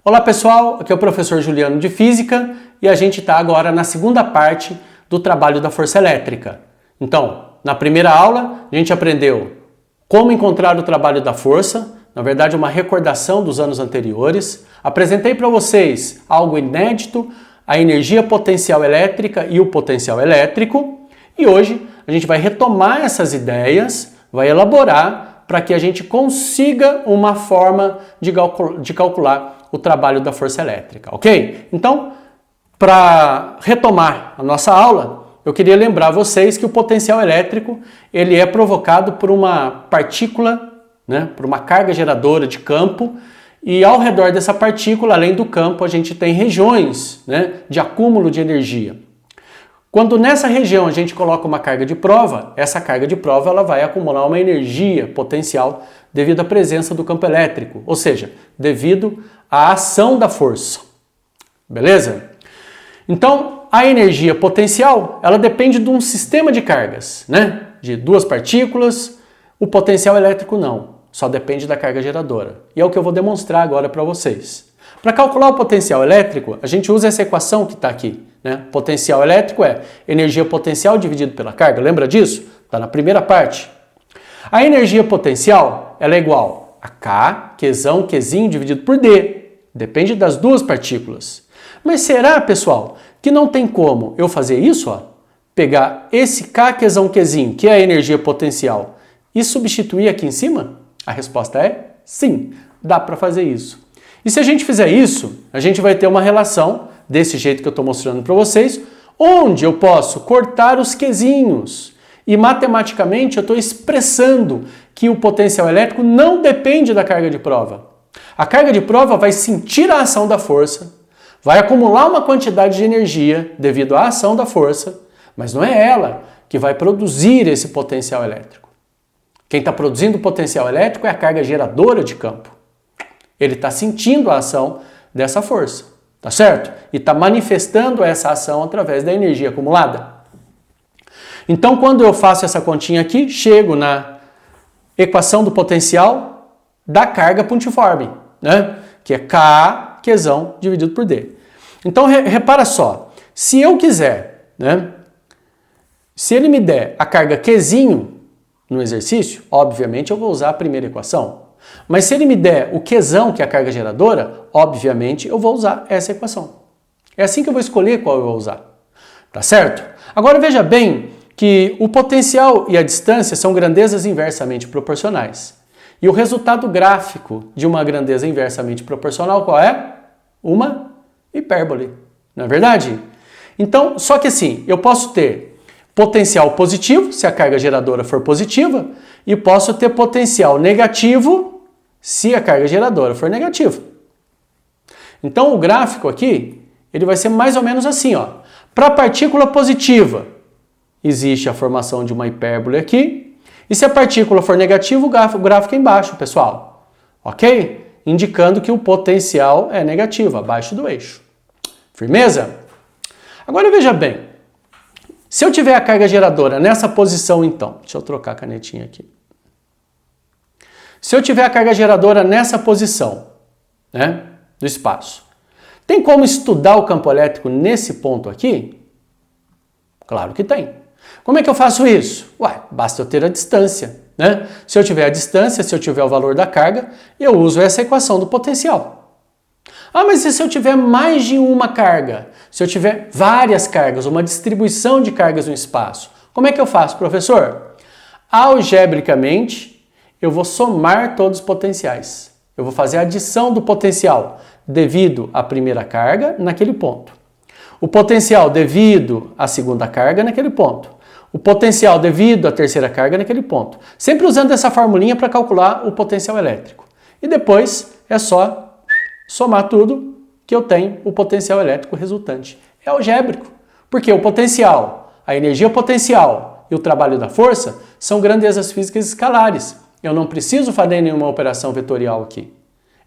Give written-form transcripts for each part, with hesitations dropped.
Olá pessoal, aqui é o professor Juliano de Física e a gente está agora na segunda parte do trabalho da força elétrica. Então, na primeira aula a gente aprendeu como encontrar o trabalho da força, na verdade uma recordação dos anos anteriores. Apresentei para vocês algo inédito, a energia potencial elétrica e o potencial elétrico. E hoje a gente vai retomar essas ideias, vai elaborar para que a gente consiga uma forma de calcular o trabalho da força elétrica, ok? Então, para retomar a nossa aula, eu queria lembrar vocês que o potencial elétrico ele é provocado por uma partícula, por uma carga geradora de campo, e ao redor dessa partícula, além do campo, a gente tem regiões de acúmulo de energia. Quando nessa região a gente coloca uma carga de prova, essa carga de prova ela vai acumular uma energia potencial devido à presença do campo elétrico, ou seja, devido à ação da força. Beleza? Então, a energia potencial, ela depende de um sistema de cargas, de duas partículas. O potencial elétrico não, só depende da carga geradora. E é o que eu vou demonstrar agora para vocês. Para calcular o potencial elétrico, a gente usa essa equação que está aqui. Potencial elétrico é energia potencial dividido pela carga. Lembra disso? Está na primeira parte. A energia potencial ela é igual a K, Qzão, Qzinho dividido por D. Depende das duas partículas. Mas será, pessoal, que não tem como eu fazer isso? Pegar esse K, Qzão, Qzinho, que é a energia potencial, e substituir aqui em cima? A resposta é sim, dá para fazer isso. E se a gente fizer isso, a gente vai ter uma relação desse jeito que eu estou mostrando para vocês, onde eu posso cortar os Qzinhos. E matematicamente eu estou expressando que o potencial elétrico não depende da carga de prova. A carga de prova vai sentir a ação da força, vai acumular uma quantidade de energia devido à ação da força, mas não é ela que vai produzir esse potencial elétrico. Quem está produzindo o potencial elétrico é a carga geradora de campo. Ele está sentindo a ação dessa força. Tá certo? E está manifestando essa ação através da energia acumulada. Então, quando eu faço essa continha aqui, chego na equação do potencial da carga pontiforme, que é K, Qzão, dividido por D. Então, repara só, se eu quiser, se ele me der a carga Qzinho no exercício, obviamente eu vou usar a primeira equação. Mas se ele me der o Qzão, que é a carga geradora, obviamente eu vou usar essa equação. É assim que eu vou escolher qual eu vou usar. Tá certo? Agora veja bem que o potencial e a distância são grandezas inversamente proporcionais. E o resultado gráfico de uma grandeza inversamente proporcional qual é? Uma hipérbole. Não é verdade? Então, só que assim, eu posso ter potencial positivo, se a carga geradora for positiva, e posso ter potencial negativo, se a carga geradora for negativa. Então o gráfico aqui, ele vai ser mais ou menos assim, Para a partícula positiva, existe a formação de uma hipérbole aqui, e se a partícula for negativa, o gráfico é embaixo, pessoal. Ok? Indicando que o potencial é negativo, abaixo do eixo. Firmeza? Agora veja bem, se eu tiver a carga geradora nessa posição então, deixa eu trocar a canetinha aqui. Se eu tiver a carga geradora nessa posição, do espaço, tem como estudar o campo elétrico nesse ponto aqui? Claro que tem. Como é que eu faço isso? Basta eu ter a distância, Se eu tiver a distância, se eu tiver o valor da carga, eu uso essa equação do potencial. Mas e se eu tiver mais de uma carga? Se eu tiver várias cargas, uma distribuição de cargas no espaço, como é que eu faço, professor? Algebricamente, eu vou somar todos os potenciais. Eu vou fazer a adição do potencial devido à primeira carga naquele ponto. O potencial devido à segunda carga naquele ponto. O potencial devido à terceira carga naquele ponto. Sempre usando essa formulinha para calcular o potencial elétrico. E depois é só somar tudo que eu tenho o potencial elétrico resultante. É algébrico. Porque o potencial, a energia potencial e o trabalho da força são grandezas físicas escalares. Eu não preciso fazer nenhuma operação vetorial aqui.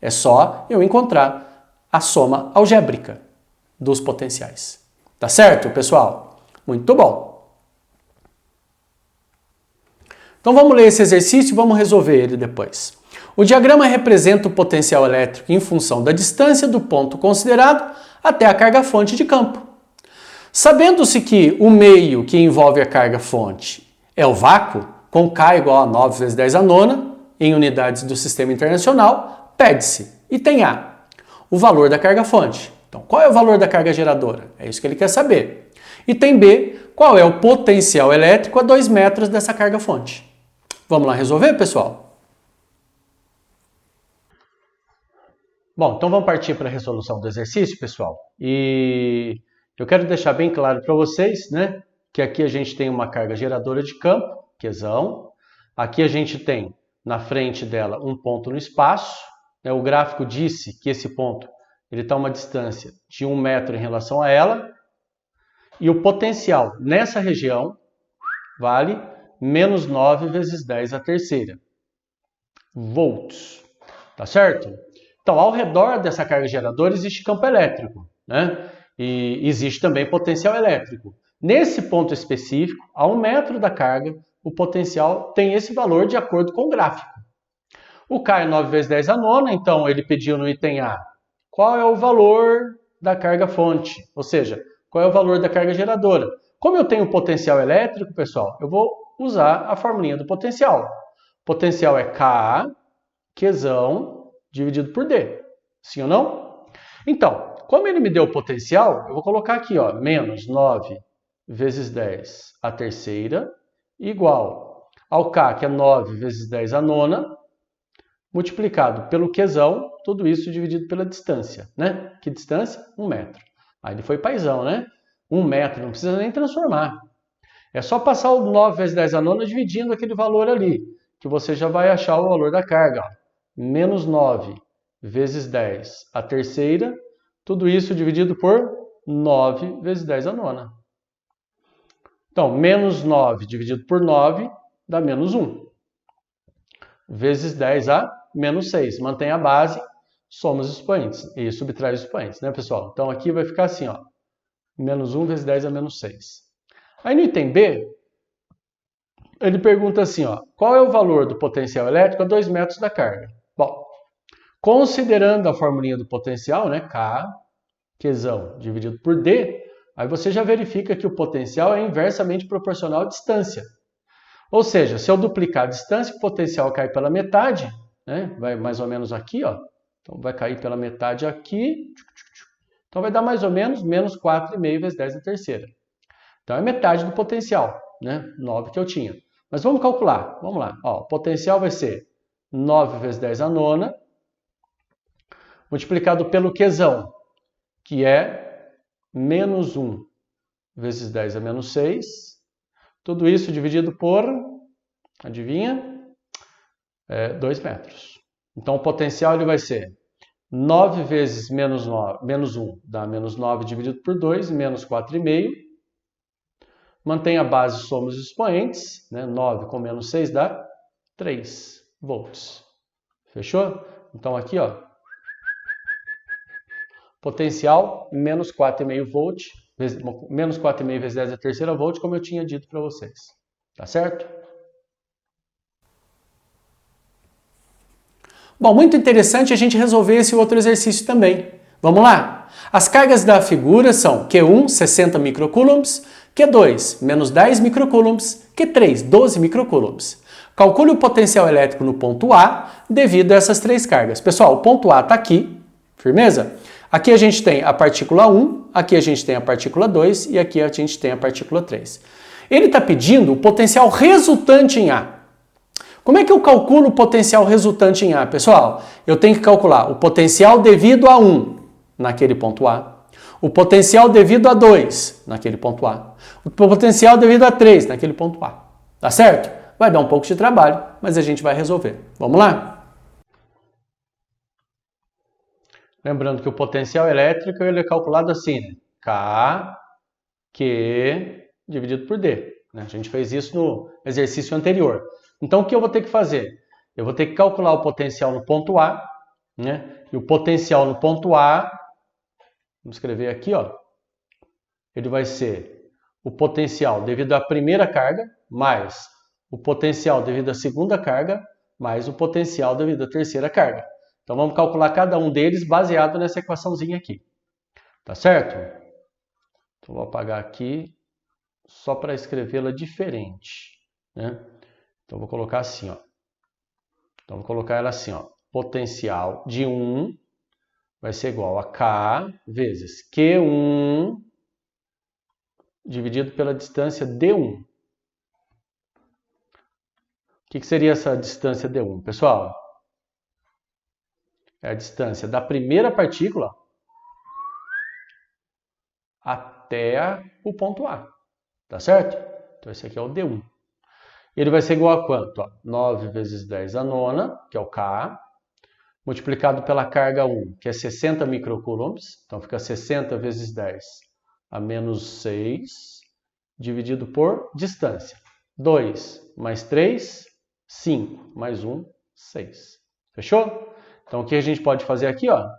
É só eu encontrar a soma algébrica dos potenciais. Tá certo, pessoal? Muito bom. Então vamos ler esse exercício e vamos resolver ele depois. O diagrama representa o potencial elétrico em função da distância do ponto considerado até a carga-fonte de campo. Sabendo-se que o meio que envolve a carga-fonte é o vácuo, com K igual a 9 vezes 10 a nona, em unidades do Sistema Internacional, pede-se, item A, o valor da carga-fonte. Então, qual é o valor da carga geradora? É isso que ele quer saber. Item B, qual é o potencial elétrico a 2 metros dessa carga-fonte? Vamos lá resolver, pessoal? Bom, então vamos partir para a resolução do exercício, pessoal. E eu quero deixar bem claro para vocês, né, que aqui a gente tem uma carga geradora de campo, Qzão. Aqui a gente tem na frente dela um ponto no espaço. Né, o gráfico disse que esse ponto está a uma distância de 1 metro em relação a ela. E o potencial nessa região vale menos 9 vezes 10 a terceira volts. Tá certo? Então, ao redor dessa carga geradora existe campo elétrico, né? E existe também potencial elétrico. Nesse ponto específico, a 1 metro da carga, o potencial tem esse valor de acordo com o gráfico. O K é 9 vezes 10 a nona, então ele pediu no item A qual é o valor da carga-fonte, ou seja, qual é o valor da carga geradora. Como eu tenho potencial elétrico, pessoal, eu vou usar a formulinha do potencial. Potencial é K, Qzão, dividido por D. Sim ou não? Então, como ele me deu o potencial, eu vou colocar aqui, ó, menos 9 vezes 10 a terceira, igual ao K, que é 9 vezes 10 a nona, multiplicado pelo Qzão, tudo isso dividido pela distância, né? Que distância? 1 metro. Aí ele foi paizão, né? 1 metro, não precisa nem transformar. É só passar o 9 vezes 10 a nona dividindo aquele valor ali, que você já vai achar o valor da carga, ó. Menos 9 vezes 10 a terceira, tudo isso dividido por 9 vezes 10 a nona. Então, menos 9 dividido por 9 dá menos 1. Vezes 10 a menos 6. Mantém a base, soma os expoentes e subtrai os expoentes, né, pessoal? Então, aqui vai ficar assim, ó. Menos 1 vezes 10 a menos 6. Aí no item B, ele pergunta assim, ó. Qual é o valor do potencial elétrico a 2 metros da carga? Bom, considerando a formulinha do potencial, né, K, Qzão dividido por D, aí você já verifica que o potencial é inversamente proporcional à distância. Ou seja, se eu duplicar a distância, o potencial cai pela metade, né, vai mais ou menos aqui, ó. Então vai cair pela metade aqui. Então vai dar mais ou menos menos 4,5 vezes 10 a terceira. Então é metade do potencial, né, 9 que eu tinha. Mas vamos calcular, vamos lá. Ó, o potencial vai ser 9 vezes 10 a nona, multiplicado pelo Qzão, que é menos 1 vezes 10 a menos 6. Tudo isso dividido por, adivinha? 2 metros. Então o potencial ele vai ser 9 vezes menos 1 dá menos 9 dividido por 2, menos 4,5. Mantém a base, soma os expoentes, né? 9 com menos 6 dá 3 volts. Fechou? Então aqui, ó, potencial menos 4,5 volt, menos 4,5 vezes 10 a terceira volt, como eu tinha dito para vocês. Tá certo? Bom, muito interessante a gente resolver esse outro exercício também. Vamos lá? As cargas da figura são Q1, 60 microcoulombs, Q2, menos 10 microcoulombs, Q3, 12 microcoulombs. Calcule o potencial elétrico no ponto A devido a essas três cargas. Pessoal, o ponto A está aqui, firmeza? Aqui a gente tem a partícula 1, aqui a gente tem a partícula 2 e aqui a gente tem a partícula 3. Ele está pedindo o potencial resultante em A. Como é que eu calculo o potencial resultante em A, pessoal? Eu tenho que calcular o potencial devido a 1 naquele ponto A, o potencial devido a 2 naquele ponto A, o potencial devido a 3 naquele ponto A. Tá certo? Vai dar um pouco de trabalho, mas a gente vai resolver. Vamos lá? Lembrando que o potencial elétrico ele é calculado assim, né? K, Q dividido por D. A gente fez isso no exercício anterior. Então, o que eu vou ter que fazer? Eu vou ter que calcular o potencial no ponto A, né? E o potencial no ponto A, vamos escrever aqui, ó. Ele vai ser o potencial devido à primeira carga, mais o potencial devido à segunda carga, mais o potencial devido à terceira carga. Então vamos calcular cada um deles baseado nessa equaçãozinha aqui. Tá certo? Então vou apagar aqui só para escrevê-la diferente, né? Então vou colocar assim, ó. Então vou colocar ela assim, ó. Potencial de 1 vai ser igual a K vezes Q1 dividido pela distância D1. O que seria essa distância D1, pessoal? É a distância da primeira partícula até o ponto A, tá certo? Então esse aqui é o D1. Ele vai ser igual a quanto? Ó, 9 vezes 10 a nona, que é o K, multiplicado pela carga 1, que é 60 microcoulombs, então fica 60 vezes 10 a menos 6, dividido por distância. 2 mais 3, 5, mais 1, 6. Fechou? Então o que a gente pode fazer aqui, ó?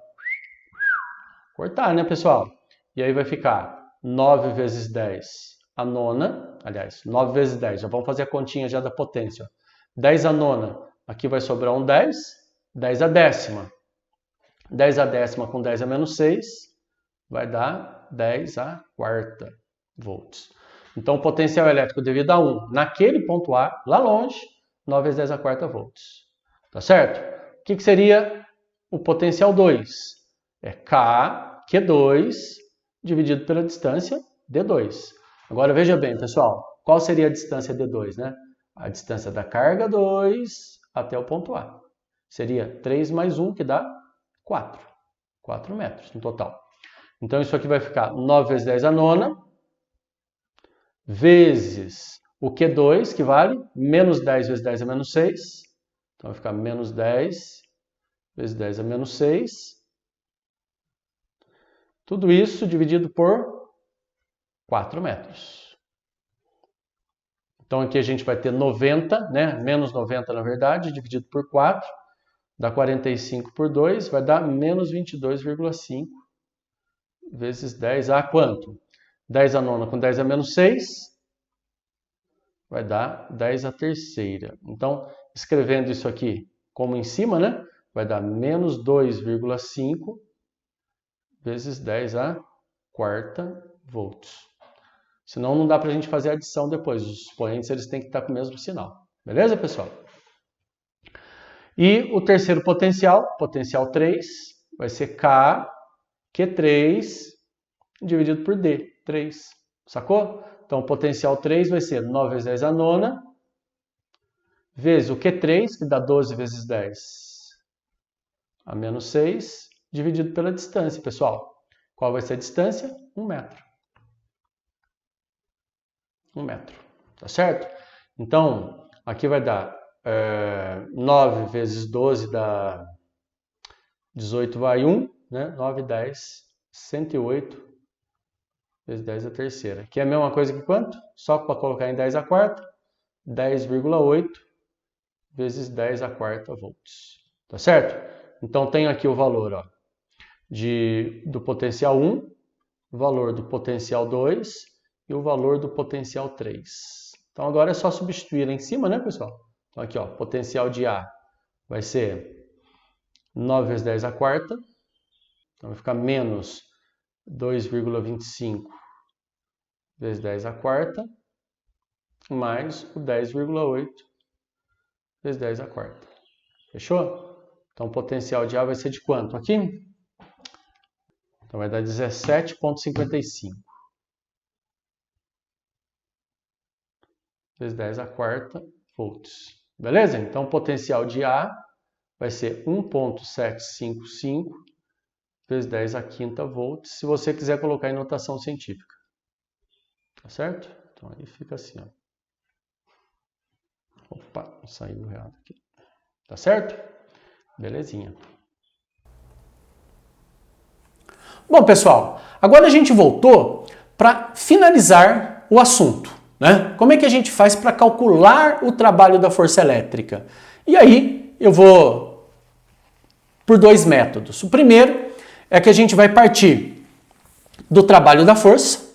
Cortar, né, pessoal? E aí vai ficar 9 vezes 10 a nona, aliás, 9 vezes 10, já vamos fazer a continha já da potência. 10 a nona, aqui vai sobrar um 10, 10 a décima. 10 a décima com 10 a menos 6, vai dar 10 a quarta volts. Então o potencial elétrico devido a 1, naquele ponto A, lá longe, 9 vezes 10 a quarta volts. Tá certo? O que seria o potencial 2? É K, Q2, dividido pela distância D2. Agora veja bem, pessoal, qual seria a distância D2, né? A distância da carga 2 até o ponto A. Seria 3 mais 1, que dá 4. 4 metros no total. Então isso aqui vai ficar 9 vezes 10 a nona, vezes o Q2, que vale menos 10 vezes 10 a menos 6. Então vai ficar menos 10 vezes 10 a menos 6. Tudo isso dividido por 4 metros. Então aqui a gente vai ter 90, né? Menos 90 na verdade, dividido por 4, dá 45 por 2, vai dar menos 22,5 vezes 10 a quanto? 10 a nona com 10 a menos 6, vai dar 10 a terceira. Então, escrevendo isso aqui como em cima, né? Vai dar menos 2,5 vezes 10 a quarta volts. Senão não dá para a gente fazer a adição depois. Os expoentes eles têm que estar com o mesmo sinal. Beleza, pessoal? E o terceiro potencial, potencial 3, vai ser K, Q3, dividido por D, 3. Sacou? Então, o potencial 3 vai ser 9 vezes 10 a nona, vezes o Q3, que dá 12 vezes 10 a menos 6, dividido pela distância, pessoal. Qual vai ser a distância? 1 metro. 1 metro, tá certo? Então, aqui vai dar 9 vezes 12 dá 18 vai 1, né? 9, 10, 108 vezes 10 a terceira. Que é a mesma coisa que quanto? Só para colocar em 10 a quarta, 10,8 vezes 10 a quarta volts. Tá certo? Então, tenho aqui o valor, ó, do potencial 1, o valor do potencial 2 e o valor do potencial 3. Então, agora é só substituir lá em cima, né, pessoal? Então, aqui, ó, potencial de A vai ser 9 vezes 10 a quarta. Então, vai ficar menos 2,25 vezes 10 a quarta, mais o 10,8 vezes 10 a quarta. Fechou? Então, o potencial de A vai ser de quanto aqui? Então, vai dar 17,55. Vezes 10 a quarta volts. Beleza? Então, o potencial de A vai ser 1,755 vezes 10 a quinta volts, se você quiser colocar em notação científica. Tá certo? Então, aí fica assim, ó. Opa, saiu errado aqui. Tá certo? Belezinha. Bom, pessoal, agora a gente voltou para finalizar o assunto, né? Como é que a gente faz para calcular o trabalho da força elétrica? E aí eu vou por dois métodos. O primeiro é que a gente vai partir do trabalho da força,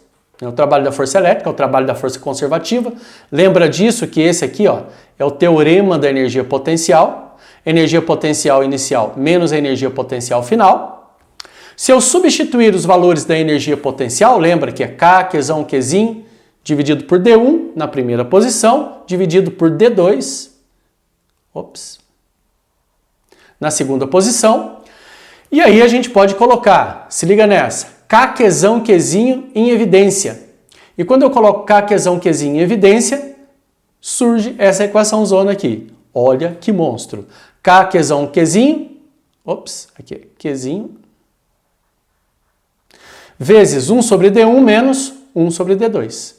O trabalho da força elétrica, o trabalho da força conservativa. Lembra disso que esse aqui, ó, é o teorema da energia potencial. Energia potencial inicial menos a energia potencial final. Se eu substituir os valores da energia potencial, lembra que é K, Qzão, Qzinho, dividido por D1 na primeira posição, dividido por D2, na segunda posição. E aí a gente pode colocar, se liga nessa, K, Qzão, Qzinho em evidência. E quando eu coloco K, Qzão, Qzinho em evidência, surge essa equação zona aqui. Olha que monstro. K, Qzão, Qzinho, aqui, Qzinho, vezes 1 sobre D1 menos 1 sobre D2.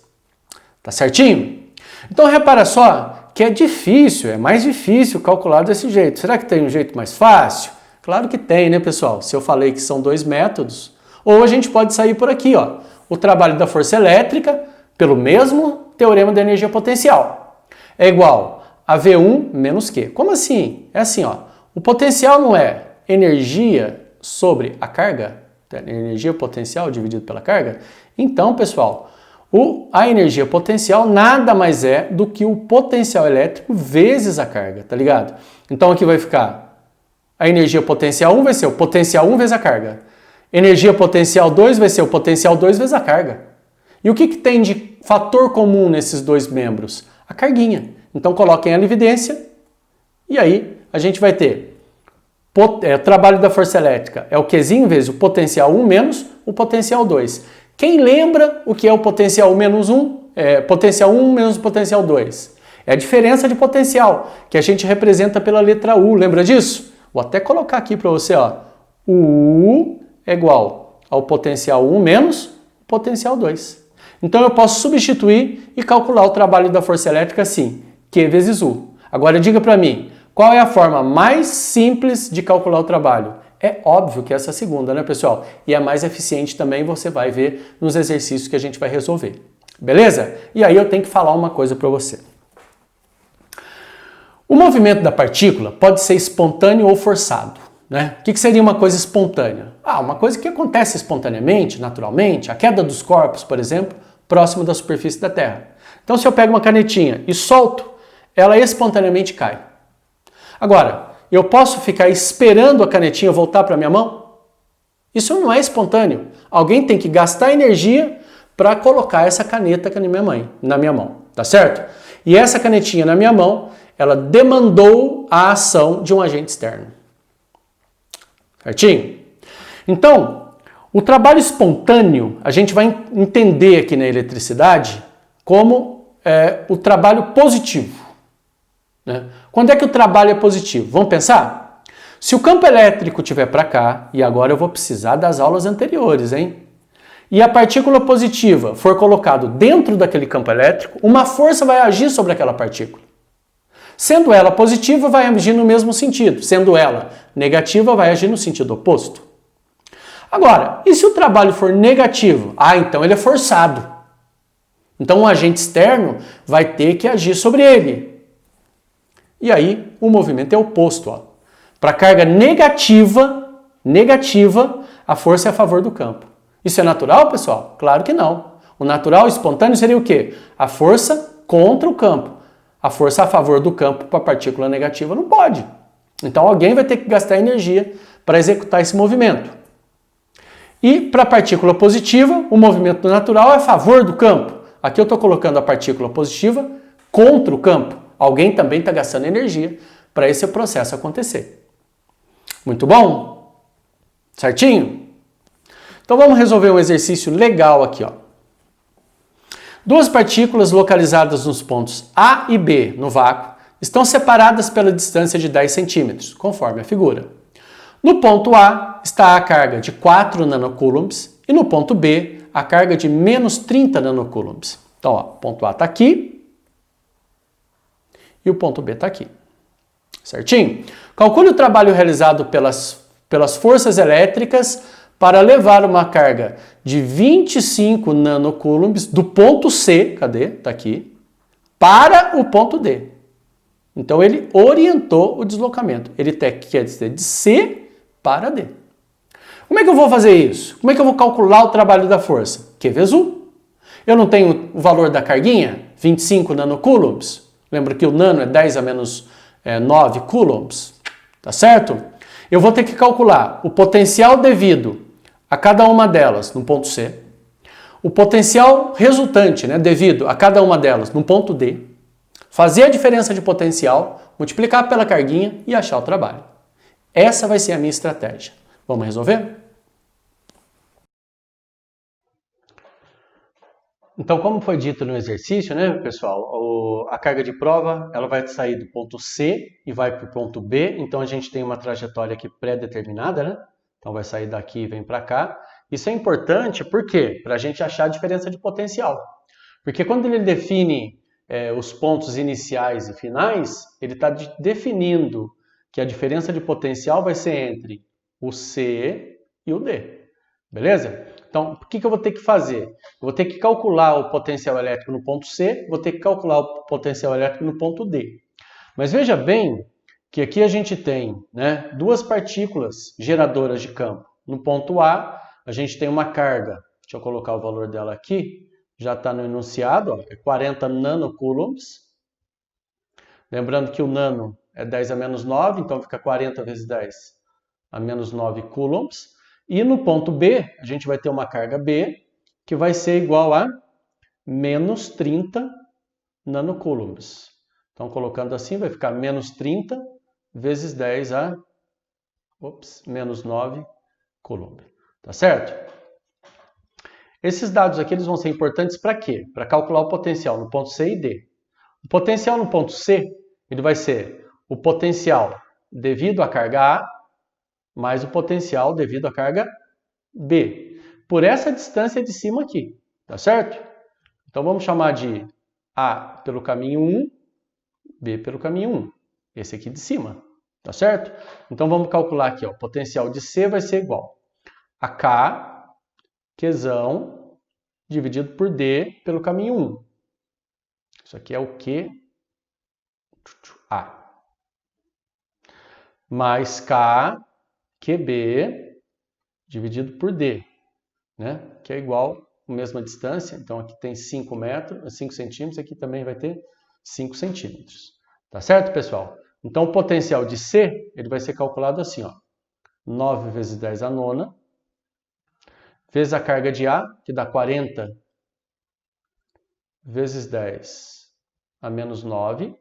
Tá certinho? Então repara só que é difícil, é mais difícil calcular desse jeito. Será que tem um jeito mais fácil? Claro que tem, né, pessoal? Se eu falei que são dois métodos. Ou a gente pode sair por aqui, ó. O trabalho da força elétrica pelo mesmo teorema da energia potencial. É igual a V1 menos Q. Como assim? É assim, ó. O potencial não é energia sobre a carga? Energia potencial dividido pela carga? Então, pessoal, a energia potencial nada mais é do que o potencial elétrico vezes a carga, tá ligado? Então aqui vai ficar a energia potencial 1 vai ser o potencial 1 vezes a carga. Energia potencial 2 vai ser o potencial 2 vezes a carga. E o que tem de fator comum nesses dois membros? A carguinha. Então coloquem ela em evidência e aí a gente vai ter o trabalho da força elétrica é o Qzinho vezes o potencial 1 menos o potencial 2. Quem lembra o que é o potencial 1 menos 1? Potencial 1 menos o potencial 2. É a diferença de potencial, que a gente representa pela letra U. Lembra disso? Vou até colocar aqui para você, ó. O U é igual ao potencial 1 menos o potencial 2. Então eu posso substituir e calcular o trabalho da força elétrica assim, Q vezes U. Agora diga para mim, qual é a forma mais simples de calcular o trabalho? É óbvio que essa segunda, né, pessoal? E é mais eficiente também, você vai ver nos exercícios que a gente vai resolver. Beleza? E aí eu tenho que falar uma coisa para você. O movimento da partícula pode ser espontâneo ou forçado, né? O que seria uma coisa espontânea? Uma coisa que acontece espontaneamente, naturalmente, a queda dos corpos, por exemplo, próximo da superfície da Terra. Então, se eu pego uma canetinha e solto, ela espontaneamente cai. Agora, eu posso ficar esperando a canetinha voltar para minha mão? Isso não é espontâneo. Alguém tem que gastar energia para colocar essa caneta na minha mão, tá certo? E essa canetinha na minha mão, ela demandou a ação de um agente externo. Certinho? Então, o trabalho espontâneo, a gente vai entender aqui na eletricidade como o trabalho positivo. Né? Quando é que o trabalho é positivo? Vamos pensar? Se o campo elétrico estiver para cá, e agora eu vou precisar das aulas anteriores, hein? E a partícula positiva for colocada dentro daquele campo elétrico, uma força vai agir sobre aquela partícula. Sendo ela positiva, vai agir no mesmo sentido. Sendo ela negativa, vai agir no sentido oposto. Agora, e se o trabalho for negativo? Então ele é forçado. Então um agente externo vai ter que agir sobre ele. E aí o movimento é oposto. Para carga negativa, a força é a favor do campo. Isso é natural, pessoal? Claro que não. O natural, espontâneo, seria o quê? A força contra o campo. A força a favor do campo para a partícula negativa não pode. Então alguém vai ter que gastar energia para executar esse movimento. E para a partícula positiva, o movimento natural é a favor do campo. Aqui eu estou colocando a partícula positiva contra o campo. Alguém também está gastando energia para esse processo acontecer. Muito bom? Certinho? Então vamos resolver um exercício legal aqui, ó. Duas partículas localizadas nos pontos A e B no vácuo estão separadas pela distância de 10 centímetros, conforme a figura. No ponto A está a carga de 4 nanocoulombs e no ponto B a carga de menos 30 nanocoulombs. Então, ó, o ponto A está aqui e o ponto B está aqui. Certinho? Calcule o trabalho realizado pelas forças elétricas para levar uma carga de 25 nanocoulombs do ponto C, cadê? Está aqui, para o ponto D. Então ele orientou o deslocamento. Ele quer dizer de C para D. Como é que eu vou fazer isso? Como é que eu vou calcular o trabalho da força? Q vezes U. Eu não tenho o valor da carguinha? 25 nanocoulombs. Lembra que o nano é 10 a menos 9 coulombs. Tá certo? Eu vou ter que calcular o potencial devido a cada uma delas no ponto C, o potencial resultante, né, devido a cada uma delas no ponto D, fazer a diferença de potencial, multiplicar pela carguinha e achar o trabalho. Essa vai ser a minha estratégia. Vamos resolver? Então, como foi dito no exercício, né, pessoal, a carga de prova ela vai sair do ponto C e vai para o ponto B, então a gente tem uma trajetória aqui pré-determinada, né? Então vai sair daqui e vem para cá. Isso é importante, por quê? Para a gente achar a diferença de potencial. Porque quando ele define os pontos iniciais e finais, ele está definindo que a diferença de potencial vai ser entre o C e o D. Beleza? Então, o que eu vou ter que fazer? Eu vou ter que calcular o potencial elétrico no ponto C, vou ter que calcular o potencial elétrico no ponto D. Mas veja bem que aqui a gente tem, né, duas partículas geradoras de campo. No ponto A, a gente tem uma carga, deixa eu colocar o valor dela aqui, já está no enunciado, ó, é 40 nanocoulombs. Lembrando que o nano é 10 a menos 9, então fica 40 vezes 10 a menos 9 coulombs. E no ponto B, a gente vai ter uma carga B, que vai ser igual a menos 30 nanocoulombs. Então, colocando assim, vai ficar menos 30 vezes 10 a menos 9 coulomb. Tá certo? Esses dados aqui eles vão ser importantes para quê? Para calcular o potencial no ponto C e D. O potencial no ponto C ele vai ser o potencial devido à carga A mais o potencial devido à carga B, por essa distância de cima aqui, tá certo? Então vamos chamar de A pelo caminho 1, B pelo caminho 1, esse aqui de cima, tá certo? Então vamos calcular aqui, ó, o potencial de C vai ser igual a K, Qzão, dividido por D pelo caminho 1. Isso aqui é o Q, A, mais K, QB, dividido por D, né? Que é igual a mesma distância, então aqui tem 5 centímetros, aqui também vai ter 5 centímetros. Tá certo, pessoal? Então o potencial de C, ele vai ser calculado assim, ó, 9 vezes 10 a nona, vezes a carga de A, que dá 40 vezes 10 a menos 9,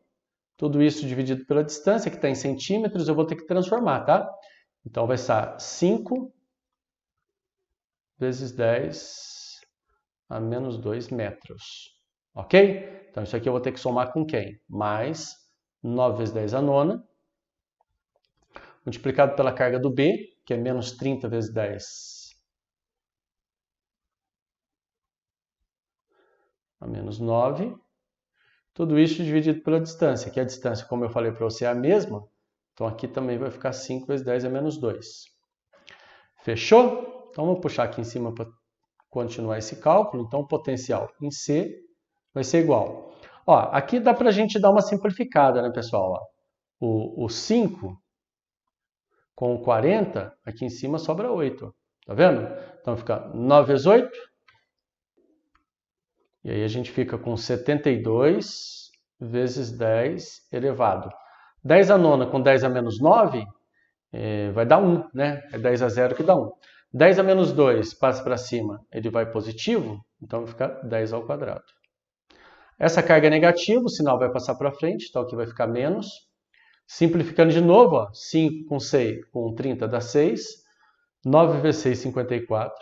tudo isso dividido pela distância, que está em centímetros, eu vou ter que transformar, tá? Então vai estar 5 vezes 10 a menos 2 metros. Ok? Então isso aqui eu vou ter que somar com quem? Mais 9 vezes 10 a nona, multiplicado pela carga do B, que é menos 30 vezes 10 a menos 9. Tudo isso dividido pela distância, que a distância, como eu falei para você, é a mesma. Então aqui também vai ficar 5 vezes 10 a menos 2. Fechou? Então vamos puxar aqui em cima para continuar esse cálculo. Então o potencial em C vai ser igual. Ó, aqui dá para a gente dar uma simplificada, né, pessoal? Ó, o 5 com o 40, aqui em cima sobra 8. Tá vendo? Então fica 9 vezes 8. E aí a gente fica com 72 vezes 10 elevado. 10 a nona com 10 a menos 9 vai dar 1, né? É 10 a 0 que dá 1. 10 a menos 2 passa para cima, ele vai positivo, então vai ficar 10 ao quadrado. Essa carga é negativa, o sinal vai passar para frente, então aqui vai ficar menos. Simplificando de novo, ó, 5 com 6 com 30 dá 6. 9 vezes 6, 54.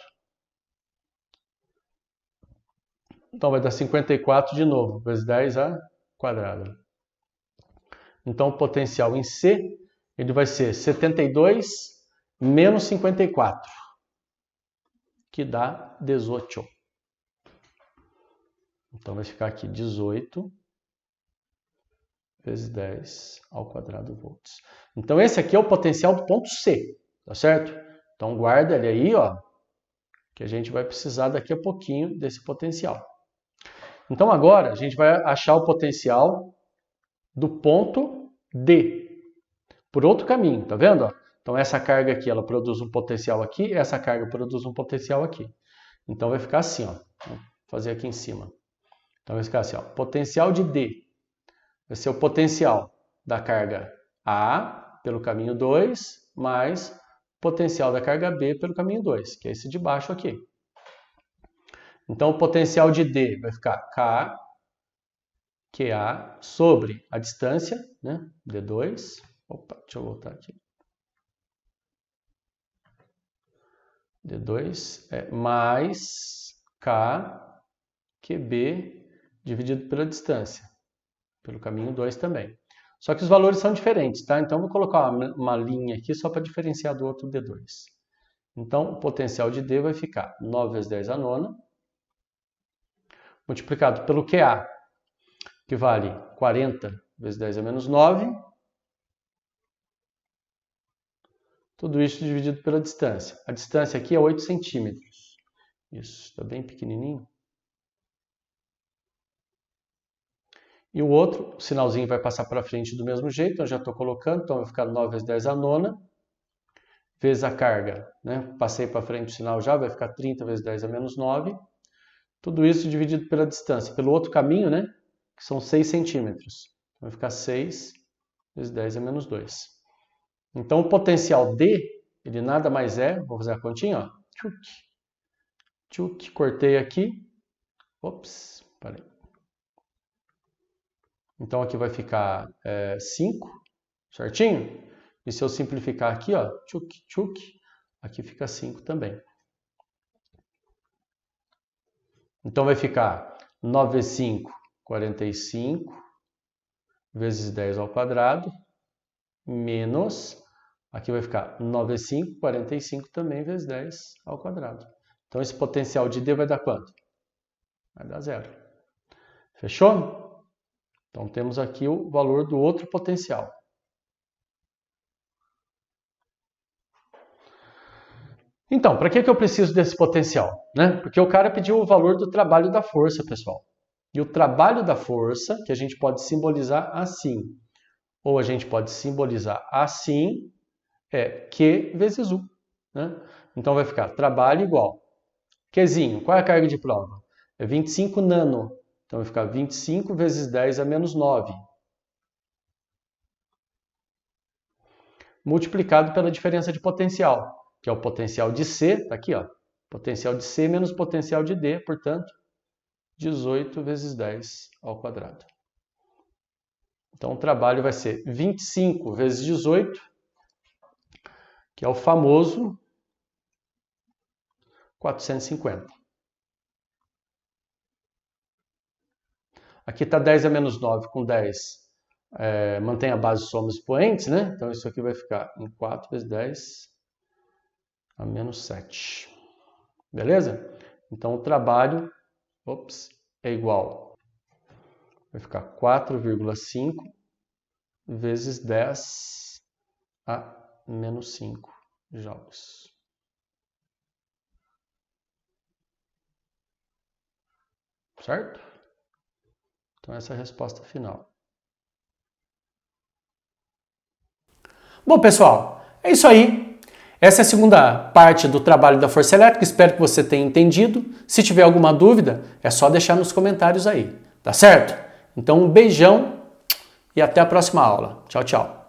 Então vai dar 54 de novo, vezes 10 a quadrado. Então o potencial em C, ele vai ser 72 menos 54, que dá 18. Então vai ficar aqui 18 vezes 10 ao quadrado volts. Então esse aqui é o potencial do ponto C, tá certo? Então guarda ele aí, ó, que a gente vai precisar daqui a pouquinho desse potencial. Então agora a gente vai achar o potencial do ponto D, por outro caminho, tá vendo? Então essa carga aqui, ela produz um potencial aqui, essa carga produz um potencial aqui. Então vai ficar assim, ó. fazer aqui em cima. Então vai ficar assim, ó, potencial de D vai ser o potencial da carga A pelo caminho 2 mais potencial da carga B pelo caminho 2, que é esse de baixo aqui. Então o potencial de D vai ficar K, QA, sobre a distância, né, D2. Opa, deixa eu voltar aqui. D2 é mais K, QB, dividido pela distância, pelo caminho 2 também. Só que os valores são diferentes, tá? Então, vou colocar uma linha aqui só para diferenciar do outro D2. Então, o potencial de D vai ficar 9 vezes 10 a nona, multiplicado pelo QA, que vale 40 vezes 10 a menos 9. Tudo isso dividido pela distância. A distância aqui é 8 centímetros. Isso, está bem pequenininho. E o outro, o sinalzinho vai passar para frente do mesmo jeito, então eu já estou colocando, então vai ficar 9 vezes 10 a nona, vezes a carga, né? Passei para frente o sinal já, vai ficar 30 vezes 10 a menos 9. Tudo isso dividido pela distância, pelo outro caminho, né? Que são 6 centímetros. Vai ficar 6 vezes 10 a menos 2. Então o potencial D, ele nada mais é, vou fazer a continha, ó. Tchuc, tchuc, cortei aqui. Ops, parei. Então aqui vai ficar 5, certinho? E se eu simplificar aqui, ó, tchuc, tchuc, aqui fica 5 também. Então vai ficar 9 vezes 5, 45, vezes 10 ao quadrado, menos, aqui vai ficar 9 vezes 5, 45 também, vezes 10 ao quadrado. Então esse potencial de D vai dar quanto? Vai dar 0. Fechou? Então temos aqui o valor do outro potencial. Então, para que eu preciso desse potencial? Né? Porque o cara pediu o valor do trabalho da força, pessoal. E o trabalho da força, que a gente pode simbolizar assim, ou a gente pode simbolizar assim, é Q vezes U. Né? Então vai ficar trabalho igual. Qzinho, qual é a carga de prova? É 25 nano. Então vai ficar 25 vezes 10 a menos 9. Multiplicado pela diferença de potencial, que é o potencial de C, tá aqui, ó. Potencial de C menos potencial de D, portanto, 18 vezes 10 ao quadrado. Então o trabalho vai ser 25 vezes 18, que é o famoso 450. Aqui está 10 a menos 9 com 10. Mantém a base somas expoentes, né? Então isso aqui vai ficar em 4 vezes 10 a menos 7. Beleza? Então o trabalho é igual. Vai ficar 4,5 vezes 10 a menos 5 joules. Certo? Então essa é a resposta final. Bom, pessoal, é isso aí. Essa é a segunda parte do trabalho da força elétrica. Espero que você tenha entendido. Se tiver alguma dúvida, é só deixar nos comentários aí. Tá certo? Então um beijão e até a próxima aula. Tchau, tchau.